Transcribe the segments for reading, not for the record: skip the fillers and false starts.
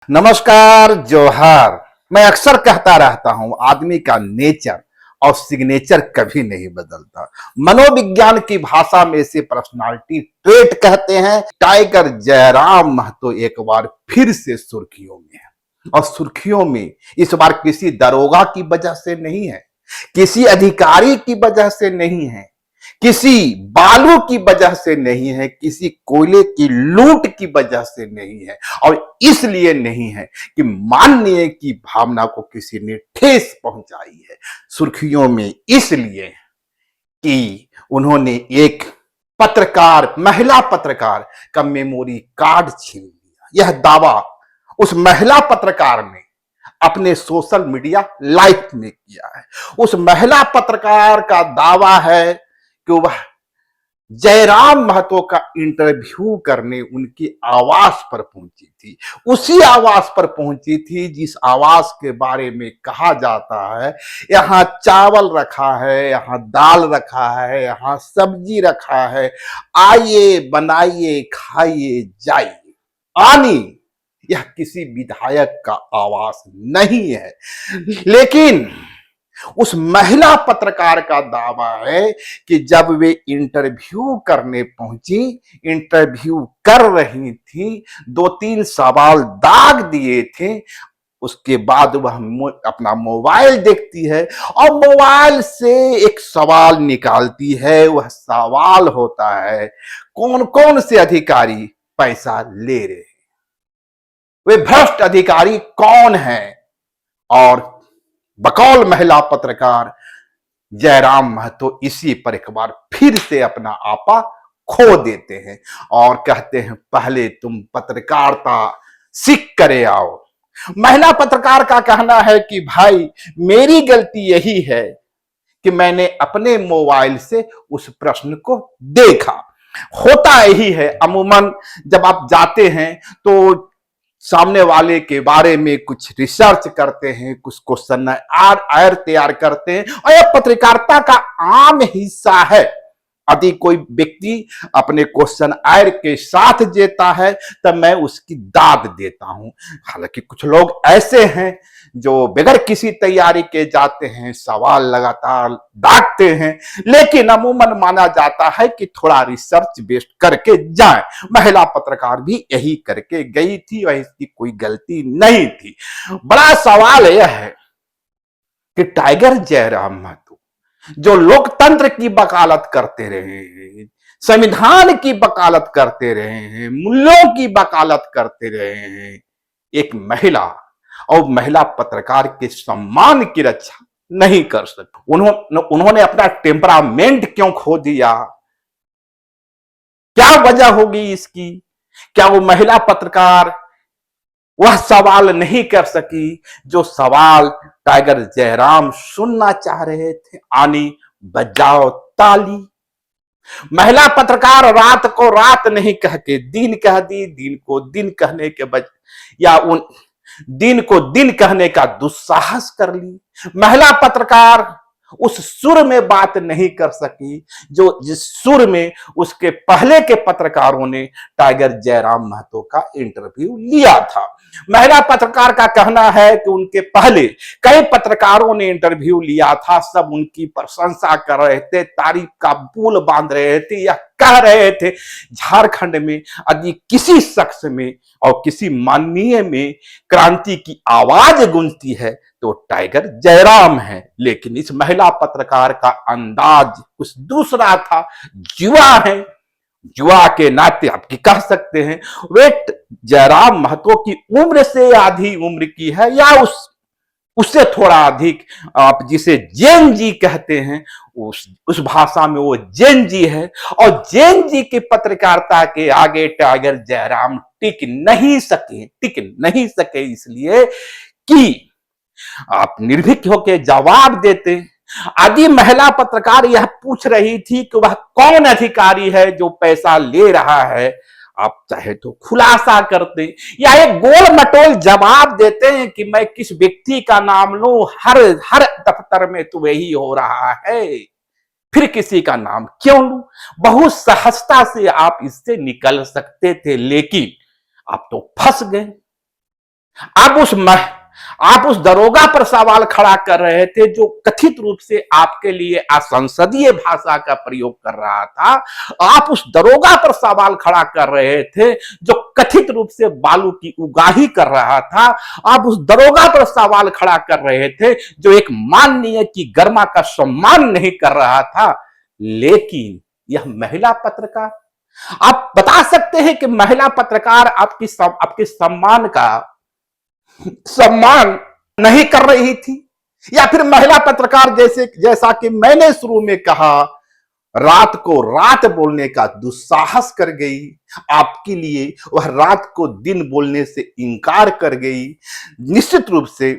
नमस्कार, जोहार। मैं अक्सर कहता रहता हूं, आदमी का नेचर और सिग्नेचर कभी नहीं बदलता। मनोविज्ञान की भाषा में इसे पर्सनालिटी ट्रेट कहते हैं। टाइगर जयराम महतो एक बार फिर से सुर्खियों में है, और सुर्खियों में इस बार किसी दरोगा की वजह से नहीं है, किसी अधिकारी की वजह से नहीं है, किसी बालू की वजह से नहीं है, किसी कोयले की लूट की वजह से नहीं है, और इसलिए नहीं है कि माननीय की भावना को किसी ने ठेस पहुंचाई है। सुर्खियों में इसलिए कि उन्होंने एक पत्रकार, महिला पत्रकार का मेमोरी कार्ड छीन लिया। यह दावा उस महिला पत्रकार ने अपने सोशल मीडिया लाइफ में किया है। उस महिला पत्रकार का दावा है कि वह जयराम महतो का इंटरव्यू करने उनकी आवास पर पहुंची थी। उसी आवास पर पहुंची थी जिस आवास के बारे में कहा जाता है, यहाँ चावल रखा है, यहाँ दाल रखा है, यहाँ सब्जी रखा है, आइए बनाइए खाइए जाइए। आनी यह किसी विधायक का आवास नहीं है, लेकिन उस महिला पत्रकार का दावा है कि जब वे इंटरव्यू करने पहुंची, इंटरव्यू कर रही थी, 2-3 सवाल दाग दिए थे, उसके बाद वह अपना मोबाइल देखती है और मोबाइल से एक सवाल निकालती है। वह सवाल होता है, कौन कौन से अधिकारी पैसा ले रहे हैं, वे भ्रष्ट अधिकारी कौन है। और बकौल महिला पत्रकार जयराम महतो इसी पर एक बार फिर से अपना आपा खो देते हैं और कहते हैं, पहले तुम पत्रकारिता सीख करे आओ। महिला पत्रकार का कहना है कि भाई, मेरी गलती यही है कि मैंने अपने मोबाइल से उस प्रश्न को देखा। होता यही है, अमूमन जब आप जाते हैं तो सामने वाले के बारे में कुछ रिसर्च करते हैं, कुछ क्वेश्चन आर तैयार करते हैं, और यह पत्रकारिता का आम हिस्सा है। यदि कोई व्यक्ति अपने क्वेश्चन आर के साथ देता है तब मैं उसकी दाद देता हूं। हालांकि कुछ लोग ऐसे हैं जो बगैर किसी तैयारी के जाते हैं, सवाल लगातार दागते हैं, लेकिन अमूमन माना जाता है कि थोड़ा रिसर्च बेस्ड करके जाएं। महिला पत्रकार भी यही करके गई थी और इसकी कोई गलती नहीं थी। बड़ा सवाल यह है कि टाइगर जयराम महतो जो लोकतंत्र की वकालत करते रहे हैं, संविधान की वकालत करते रहे हैं, मूल्यों की वकालत करते रहे हैं, एक महिला और महिला पत्रकार के सम्मान की रक्षा नहीं कर सकते। उन्होंने अपना टेम्परामेंट क्यों खो दिया? क्या वजह होगी इसकी? क्या वो महिला पत्रकार वह सवाल नहीं कर सकी जो सवाल टाइगर जयराम सुनना चाह रहे थे? आनी बजाओ ताली। महिला पत्रकार रात को रात नहीं कह के दिन कह दी, दिन को दिन कहने के या उन दिन को दिन कहने का दुस्साहस कर ली। महिला पत्रकार उस सुर में बात नहीं कर सकी जो जिस सुर में उसके पहले के पत्रकारों ने टाइगर जयराम महतो का इंटरव्यू लिया था। महिला पत्रकार का कहना है कि उनके पहले कई पत्रकारों ने इंटरव्यू लिया था, सब उनकी प्रशंसा कर रहे थे, तारीफ का पुल बांध रहे थे या कह रहे थे झारखंड में यदि किसी शख्स में और किसी माननीय में क्रांति की आवाज गूंजती है तो टाइगर जयराम है। लेकिन इस महिला पत्रकार का अंदाज कुछ दूसरा था। जुआ है, जुआ के नाते आप कह सकते हैं वेट जयराम महतो की उम्र से आधी उम्र की है या उससे थोड़ा अधिक, आप जिसे जेन जी कहते हैं उस भाषा में वो जेन जी है, और जेन जी की पत्रकारिता के आगे टाइगर जयराम टिक नहीं सके इसलिए कि आप निर्भीक होकर जवाब देते। आदि महिला पत्रकार यह पूछ रही थी कि वह कौन अधिकारी है जो पैसा ले रहा है, आप चाहे तो खुलासा करते या एक गोल मटोल जवाब देते हैं कि मैं किस व्यक्ति का नाम लूं, हर दफ्तर में तो यही हो रहा है, फिर किसी का नाम क्यों लूं। बहुत सहजता से आप इससे निकल सकते थे, लेकिन आप तो फंस गए। आप उस दरोगा पर सवाल खड़ा कर रहे थे जो कथित रूप से आपके लिए असंसदीय भाषा का प्रयोग कर रहा था। आप उस दरोगा पर सवाल खड़ा कर रहे थे जो कथित रूप से बालू की उगाही कर रहा था। आप उस दरोगा पर सवाल खड़ा कर रहे थे जो एक माननीय की गरिमा का सम्मान नहीं कर रहा था। लेकिन यह महिला पत्रकार, आप बता सकते हैं कि महिला पत्रकार आपके सम्मान का सम्मान नहीं कर रही थी, या फिर महिला पत्रकार जैसा कि मैंने शुरू में कहा, रात को रात बोलने का दुस्साहस कर गई। आपके लिए वह रात को दिन बोलने से इनकार कर गई। निश्चित रूप से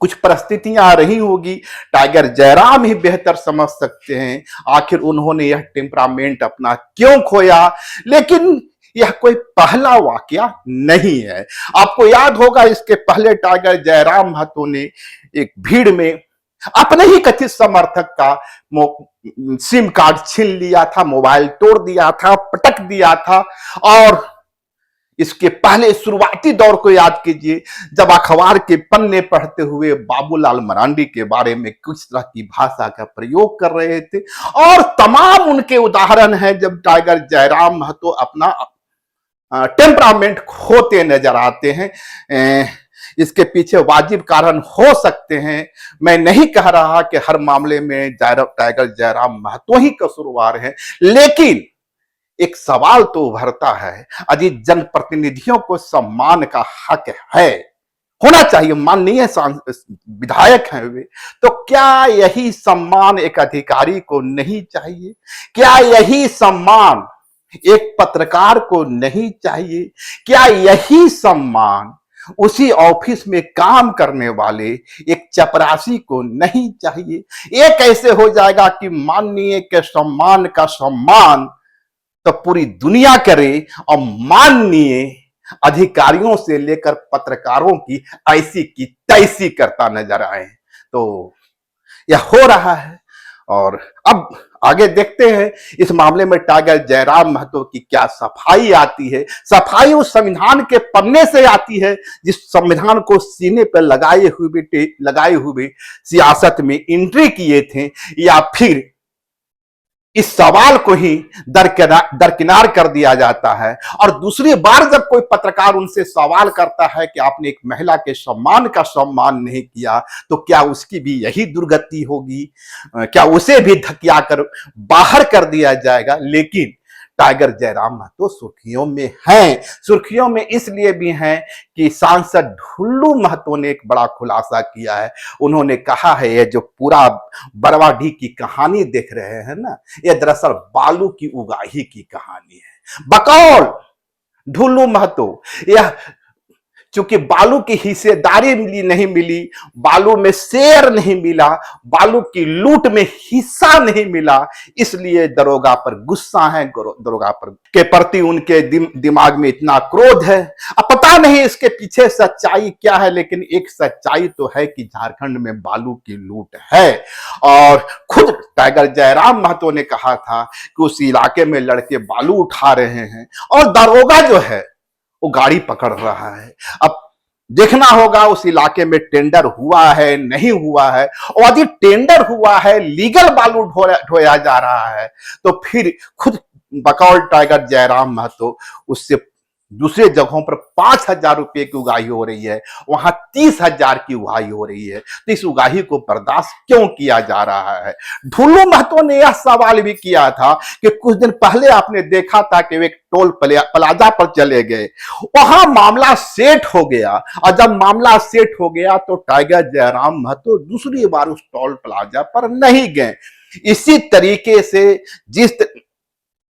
कुछ परिस्थितियां रही होगी, टाइगर जयराम ही बेहतर समझ सकते हैं आखिर उन्होंने यह टेम्परामेंट अपना क्यों खोया। लेकिन यह कोई पहला वाकया नहीं है। आपको याद होगा, इसके पहले टाइगर जयराम महतो ने एक भीड़ में अपने ही कथित समर्थक का सिम कार्ड छीन लिया था, मोबाइल तोड़ दिया था, पटक दिया था। और इसके पहले शुरुआती दौर को याद कीजिए, जब अखबार के पन्ने पढ़ते हुए बाबूलाल मरांडी के बारे में किस तरह की भाषा का प्रयोग कर रहे थे, और तमाम उनके उदाहरण हैं जब टाइगर जयराम महतो अपना टेम्परामेंट खोते नजर आते हैं। इसके पीछे वाजिब कारण हो सकते हैं। मैं नहीं कह रहा कि हर मामले में टाइगर जयराम महतो ही कसूरवार है, लेकिन एक सवाल तो उभरता है, यदि जनप्रतिनिधियों को सम्मान का हक है, होना चाहिए, माननीय विधायक हैं वे, तो क्या यही सम्मान एक अधिकारी को नहीं चाहिए? क्या यही सम्मान एक पत्रकार को नहीं चाहिए? क्या यही सम्मान उसी ऑफिस में काम करने वाले एक चपरासी को नहीं चाहिए? ये कैसे हो जाएगा कि माननीय के सम्मान का सम्मान तो पूरी दुनिया करे और माननीय अधिकारियों से लेकर पत्रकारों की ऐसी की तैसी करता नजर आए? तो यह हो रहा है। और अब आगे देखते हैं इस मामले में टाइगर जयराम महतो की क्या सफाई आती है। सफाई उस संविधान के पन्ने से आती है जिस संविधान को सीने पर लगाए हुए सियासत में एंट्री किए थे, या फिर इस सवाल को ही दरकिनार कर दिया जाता है। और दूसरी बार जब कोई पत्रकार उनसे सवाल करता है कि आपने एक महिला के सम्मान का सम्मान नहीं किया, तो क्या उसकी भी यही दुर्गति होगी? क्या उसे भी धकिया कर बाहर कर दिया जाएगा? लेकिन टाइगर जयराम महतो सुर्खियों में हैं। सुर्खियों में इसलिए भी हैं कि सांसद ढुल्लू महतो ने एक बड़ा खुलासा किया है। उन्होंने कहा है, ये जो पूरा बरवाडीह की कहानी देख रहे हैं ना, ये दरअसल बालू की उगाही की कहानी है। बकौल ढुल्लू महतो, यह चूंकि बालू की हिस्सेदारी नहीं मिली, बालू में शेयर नहीं मिला, बालू की लूट में हिस्सा नहीं मिला, इसलिए दरोगा पर गुस्सा है, दरोगा पर के प्रति उनके दिमाग में इतना क्रोध है। अब पता नहीं इसके पीछे सच्चाई क्या है, लेकिन एक सच्चाई तो है कि झारखंड में बालू की लूट है। और खुद टाइगर जयराम महतो ने कहा था कि उस इलाके में लड़के बालू उठा रहे हैं और दरोगा जो है वो गाड़ी पकड़ रहा है। अब देखना होगा उस इलाके में टेंडर हुआ है नहीं हुआ है, और यदि टेंडर हुआ है, लीगल बालू ढोया जा रहा है, तो फिर खुद बकौल टाइगर जयराम महतो उससे दूसरे जगहों पर 5,000 रुपए की उगाही हो रही है, वहां 30,000 की उगाही हो रही है, तो इस उगाही को बर्दाश्त क्यों किया जा रहा है? ढुल्लू महतो ने यह सवाल भी किया था कि कुछ दिन पहले आपने देखा था कि वे एक टोल प्लाजा पर चले गए, वहां मामला सेट हो गया, और जब मामला सेट हो गया तो टाइगर जयराम महतो दूसरी बार उस टोल प्लाजा पर नहीं गए। इसी तरीके से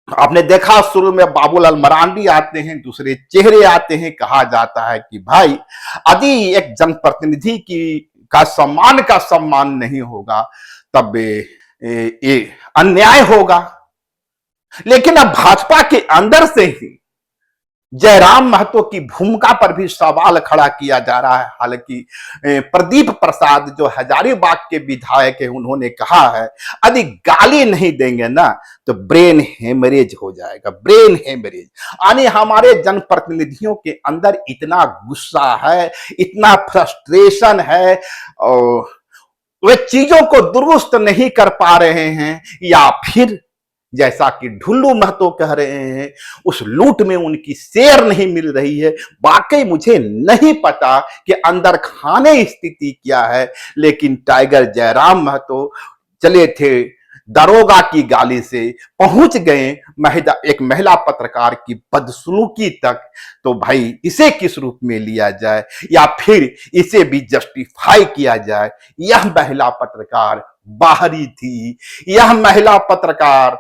आपने देखा, शुरू में बाबूलाल मरांडी आते हैं, दूसरे चेहरे आते हैं, कहा जाता है कि भाई यदि एक जनप्रतिनिधि का सम्मान नहीं होगा तब ये अन्याय होगा। लेकिन अब भाजपा के अंदर से ही जयराम महतो की भूमिका पर भी सवाल खड़ा किया जा रहा है। हालांकि प्रदीप प्रसाद जो हजारीबाग के विधायक है, उन्होंने कहा है यदि गाली नहीं देंगे ना तो ब्रेन हेमरेज हो जाएगा, ब्रेन हेमरेज। यानी हमारे जनप्रतिनिधियों के अंदर इतना गुस्सा है, इतना फ्रस्ट्रेशन है, और वे चीजों को दुरुस्त नहीं कर पा रहे हैं, या फिर जैसा कि ढुल्लू महतो कह रहे हैं उस लूट में उनकी शेयर नहीं मिल रही है। वाकई मुझे नहीं पता कि अंदर खाने स्थिति क्या है, लेकिन टाइगर जयराम महतो चले थे दरोगा की गाली से पहुंच गए एक महिला पत्रकार की बदसलूकी तक। तो भाई इसे किस रूप में लिया जाए, या फिर इसे भी जस्टिफाई किया जाए। यह महिला पत्रकार बाहरी थी, यह महिला पत्रकार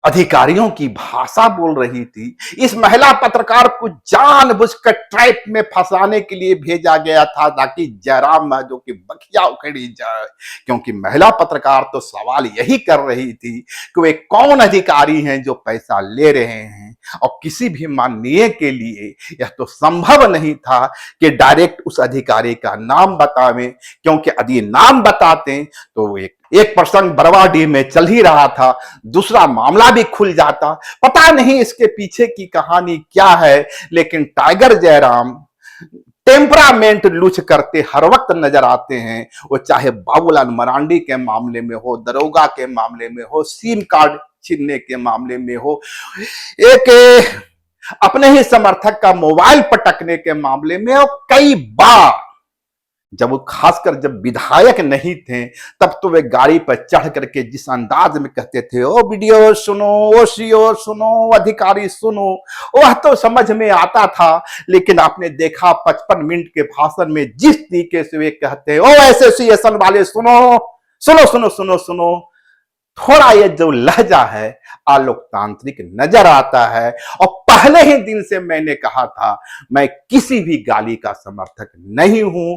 अधिकारियों की भाषा बोल रही थी। इस महिला पत्रकार को जानबूझकर ट्रैप में फंसाने के लिए भेजा गया था ताकि जयराम महतो की बखिया उखड़ी जाए, क्योंकि महिला पत्रकार तो सवाल यही कर रही थी कि वे कौन अधिकारी हैं जो पैसा ले रहे हैं। और किसी भी माननीय के लिए यह तो संभव नहीं था कि डायरेक्ट उस अधिकारी का नाम बतावें, क्योंकि यदि नाम बताते तो एक प्रसंग बरवाडीह में चल ही रहा था, दूसरा मामला भी खुल जाता। पता नहीं इसके पीछे की कहानी क्या है, लेकिन टाइगर जयराम टेम्परामेंट लूच करते हर वक्त नजर आते हैं। वो चाहे बाबूलाल मरांडी के मामले में हो, दरोगा के मामले में हो, सिम कार्ड छीनने के मामले में हो, एक अपने ही समर्थक का मोबाइल पटकने के मामले में हो। कई बार जब वो खासकर जब विधायक नहीं थे तब तो वे गाड़ी पर चढ़ करके जिस अंदाज में कहते थे, ओ वीडियो सुनो, ओ सीओ सुनो, अधिकारी सुनो, वह तो समझ में आता था। लेकिन आपने देखा 55 मिनट के भाषण में जिस तरीके से वे कहते, ओ एसोसिएशन वाले सुनो सुनो सुनो सुनो सुनो, थोड़ा ये जो लहजा है अलोकतांत्रिक नजर आता है। और पहले ही दिन से मैंने कहा था मैं किसी भी गाली का समर्थक नहीं हूं।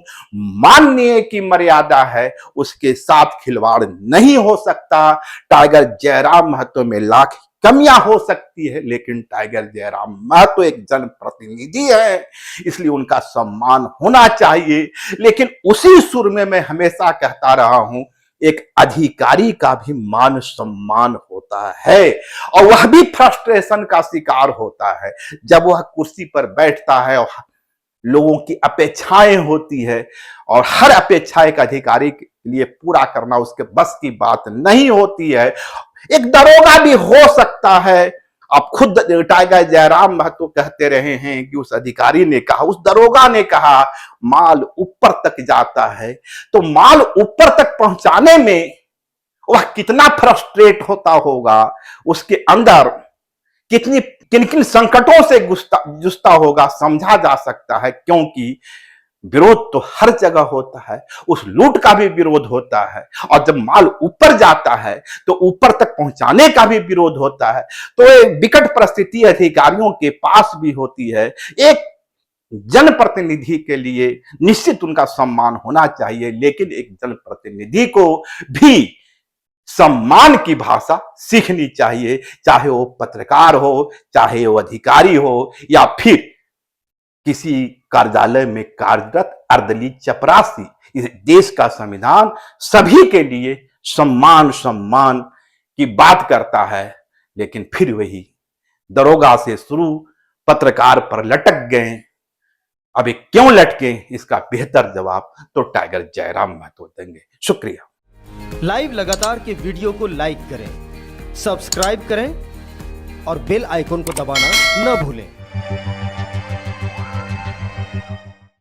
माननीय की मर्यादा है, उसके साथ खिलवाड़ नहीं हो सकता। टाइगर जयराम महतो में लाख कमियां हो सकती है, लेकिन टाइगर जयराम महतो एक जनप्रतिनिधि है, इसलिए उनका सम्मान होना चाहिए। लेकिन उसी सुर में मैं हमेशा कहता रहा हूं एक अधिकारी का भी मान सम्मान होता है, और वह भी फ्रस्ट्रेशन का शिकार होता है जब वह कुर्सी पर बैठता है और लोगों की अपेक्षाएं होती है, और हर अपेक्षा एक अधिकारी के लिए पूरा करना उसके बस की बात नहीं होती है। एक दरोगा भी हो सकता है। आप खुद टाइगर जयराम महतो कहते रहे हैं कि उस अधिकारी ने कहा, उस दरोगा ने कहा माल ऊपर तक जाता है, तो माल ऊपर तक पहुंचाने में वह कितना फ्रस्ट्रेट होता होगा, उसके अंदर कितनी किन किन संकटों से जूझता होगा समझा जा सकता है। क्योंकि विरोध तो हर जगह होता है, उस लूट का भी विरोध होता है, और जब माल ऊपर जाता है तो ऊपर तक पहुंचाने का भी विरोध होता है। तो एक विकट परिस्थिति अधिकारियों के पास भी होती है। एक जनप्रतिनिधि के लिए निश्चित उनका सम्मान होना चाहिए, लेकिन एक जनप्रतिनिधि को भी सम्मान की भाषा सीखनी चाहिए, चाहे वो पत्रकार हो, चाहे वो अधिकारी हो, या फिर किसी कार्यालय में कार्यरत अर्दली चपरासी। इस देश का संविधान सभी के लिए सम्मान सम्मान की बात करता है, लेकिन फिर वही दरोगा से शुरू पत्रकार पर लटक गए। अब क्यों लटके, इसका बेहतर जवाब तो टाइगर जयराम महतो देंगे। शुक्रिया। लाइव लगातार के वीडियो को लाइक करें, सब्सक्राइब करें और बेल आइकन को दबाना न भूलें।